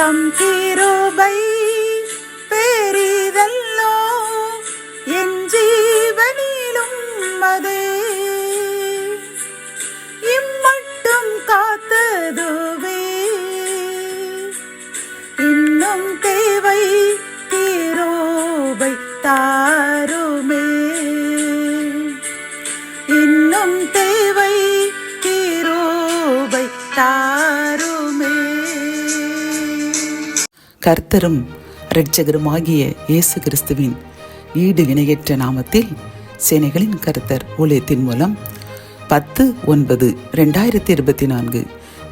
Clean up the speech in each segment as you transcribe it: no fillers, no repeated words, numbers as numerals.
தம் கிருபை பெரிதல்லோ, என் ஜீவனிலும் அதே இம்மட்டும் காத்ததுவே. இன்னும் தேவை கிருபை தாருமே, இன்னும் தேவை கிருபை தாருமே. கர்த்தரும் இரட்சகருமாகிய இயேசு கிறிஸ்துவின் ஈடு இணையற்ற நாமத்தில் சேனைகளின் கர்த்தர் ஊழியத்தின் மூலம் 10/9/2024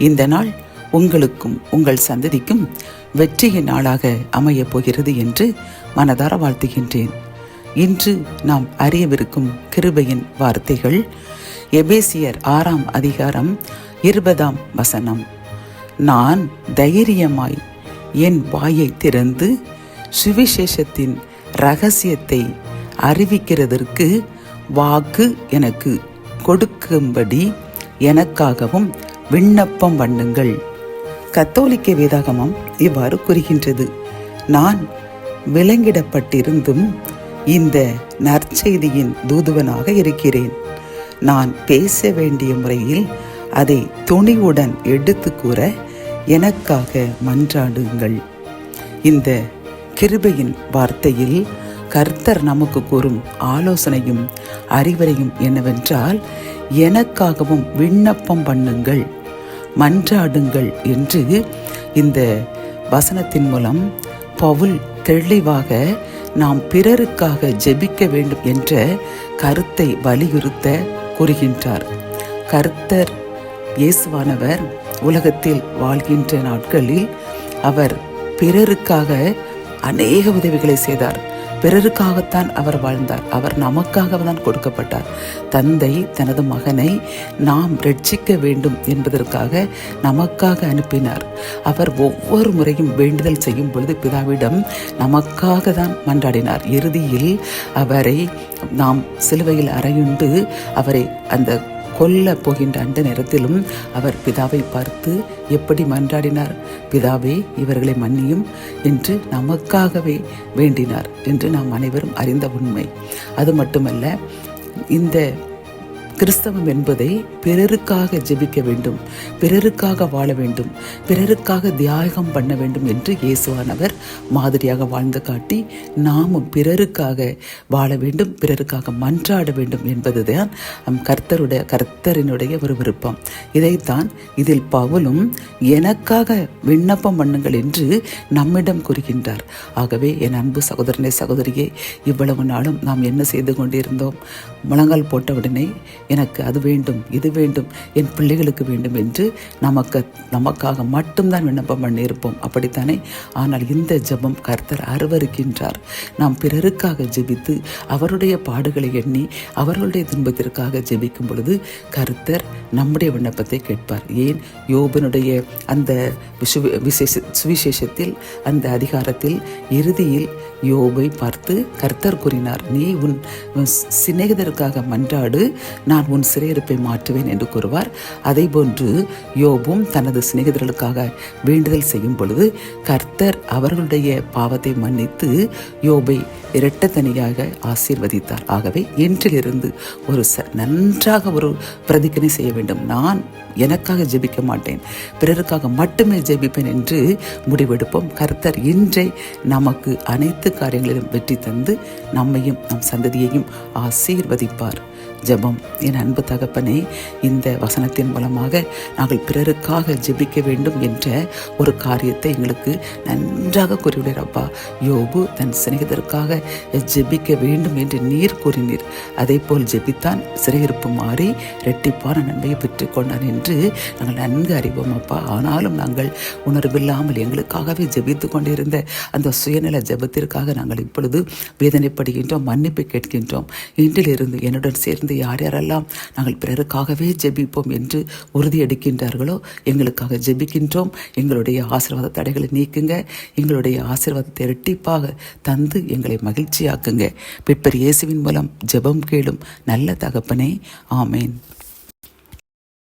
இந்த நாள் உங்களுக்கும் உங்கள் சந்ததிக்கும் வெற்றியின் நாளாக அமையப் போகிறது என்று மனதார வாழ்த்துகின்றேன். இன்று நாம் அறியவிருக்கும் கிருபையின் வார்த்தைகள் எபேசியர் 6ஆம் அதிகாரம் 20ஆம் வசனம். நான் தைரியமாய் என் வாயை திறந்து சுவிசேஷத்தின் இரகசியத்தை அறிவிக்கிறதற்கு வாக்கு எனக்கு கொடுக்கும்படி எனக்காகவும் விண்ணப்பம் பண்ணுங்கள். கத்தோலிக்க வேதாகமம் இவ்வாறு கூறுகின்றது, நான் விலங்கிடப்பட்டிருந்தும் இந்த நற்செய்தியின் தூதுவனாக இருக்கிறேன். நான் பேச வேண்டிய முறையில் அதை துணிவுடன் எடுத்து கூற எனக்காக மன்றாடுங்கள். இந்த கிருபையின் வார்த்தையில் கர்த்தர் நமக்கு கூறும் ஆலோசனையும் அறிவுரையும் என்னவென்றால், எனக்காகவும் விண்ணப்பம் பண்ணுங்கள், மன்றாடுங்கள் என்று இந்த வசனத்தின் மூலம் பவுல் தெளிவாக நாம் பிறருக்காக ஜெபிக்க வேண்டும் என்ற கருத்தை வலியுறுத்த கூறுகின்றார். கர்த்தர் இயேசுவானவர் உலகத்தில் வாழ்கின்ற நாட்களில் அவர் பிறருக்காக அநேக உதவிகளை செய்தார். பிறருக்காகத்தான் அவர் வாழ்ந்தார். அவர் நமக்காக தான் கொடுக்கப்பட்டார். தந்தை தனது மகனை நாம் ரட்சிக்க வேண்டும் என்பதற்காக நமக்காக அனுப்பினார். அவர் ஒவ்வொரு முறையும் வேண்டுதல் செய்யும் பொழுது பிதாவிடம் நமக்காக தான் மன்றாடினார். இறுதியில் அவரை நாம் சிலுவையில் அறையுண்டு அவரை அந்த கொல்ல போகின்ற அந்த நேரத்திலும் அவர் பிதாவை பார்த்து எப்படி மன்றாடினார்? பிதாவே, இவர்களை மன்னியும் என்று நமக்காகவே வேண்டினார் என்று நாம் அனைவரும் அறிந்த உண்மை. அது மட்டுமல்ல, இந்த கிறிஸ்தவம் என்பதை பிறருக்காக ஜெபிக்க வேண்டும், பிறருக்காக வாழ வேண்டும், பிறருக்காக தியாகம் பண்ண வேண்டும் என்று இயேசுவானவர் மாதிரியாக வாழ்ந்து காட்டி நாமும் பிறருக்காக வாழ வேண்டும், பிறருக்காக மன்றாட வேண்டும் என்பதுதான் கர்த்தரினுடைய ஒரு விருப்பம். இதைத்தான் இதில் பவுலும் எனக்காக விண்ணப்பம் பண்ணுங்கள் என்று நம்மிடம் கூறுகின்றார். ஆகவே என் அன்பு சகோதரனே, சகோதரியே, இவ்வளவு நாளும் நாம் என்ன செய்து கொண்டிருந்தோம்? முழங்கால் போட்டவுடனே எனக்கு அது வேண்டும், இது வேண்டும், என் பிள்ளைகளுக்கு வேண்டும் என்று நமக்காக மட்டும்தான் விண்ணப்பம் பண்ணியிருப்போம். அப்படித்தானே? ஆனால் இந்த ஜெபம் கர்த்தர் அருவருக்கின்றார். நாம் பிறருக்காக ஜெபித்து அவருடைய பாடுகளை எண்ணி அவர்களுடைய துன்பத்திற்காக ஜெபிக்கும் பொழுது கர்த்தர் நம்முடைய விண்ணப்பத்தை கேட்பார். ஏன்? யோபனுடைய அந்த சுவிசேஷத்தில் அந்த அதிகாரத்தில் இறுதியில் யோபை பார்த்து கர்த்தர் கூறினார், நீ உன் சிநேகிதருக்காக மன்றாடு, நான் உன் சிறையிருப்பை மாற்றுவேன் என்று கூறுவார். அதே போன்று யோபும் தனது சிநேகிதர்களுக்காக வேண்டுதல் செய்யும் பொழுது கர்த்தர் அவர்களுடைய பாவத்தை மன்னித்து யோபை இரட்டத்தனியாக ஆசீர்வதித்தார். ஆகவே இன்றிலிருந்து நன்றாக ஒரு பிரதிஜை செய்ய வேண்டும். நான் எனக்காக ஜெபிக்க மாட்டேன், பிறருக்காக மட்டுமே ஜெபிப்பேன் என்று முடிவெடுப்போம். கர்த்தர் இன்றே நமக்கு அனைத்து காரியங்களிலும் வெற்றி தந்து நம்மையும் நம் சந்ததியையும் ஆசீர்வதிப்பார். ஜெபம். என் அன்பு தகப்பனே, இந்த வசனத்தின் மூலமாக நாங்கள் பிறருக்காக ஜெபிக்க வேண்டும் என்ற ஒரு காரியத்தை எங்களுக்கு நன்றாக கூறிவிடுறப்பா. யோபு தன் சிநேகிதருக்காக ஜெபிக்க வேண்டும் என்று நீர் கூறினீர். அதே போல் ஜெபித்தான், சிறையிருப்பு மாறி இரட்டிப்பான நன்மையை பெற்றுக் கொண்டான் என்று நாங்கள் நன்கு அறிவோம் அப்பா. ஆனாலும் நாங்கள் உணர்வில்லாமல் எங்களுக்காகவே ஜெபித்து கொண்டிருந்த அந்த சுயநல ஜெபத்திற்காக நாங்கள் இப்பொழுது வேதனைப்படுகின்றோம், மன்னிப்பு கேட்கின்றோம். இன்றிலிருந்து என்னுடன் சேர்ந்து யார் யாரெல்லாம் நாங்கள் பிறருக்காகவே ஜெபிப்போம் என்று உறுதியெடுக்கின்றார்களோ எங்களுக்காக ஜெபிக்கின்றோம். எங்களுடைய ஆசீர்வாத தடைகளை நீக்குங்க, எங்களுடைய ஆசீர்வாதத்தை இரட்டிப்பாக தந்து எங்களை மகிழ்ச்சியாக்குங்க. பிற்பர் இயேசுவின் மூலம் ஜெபம் கேளும் நல்ல தகப்பனே, ஆமேன்.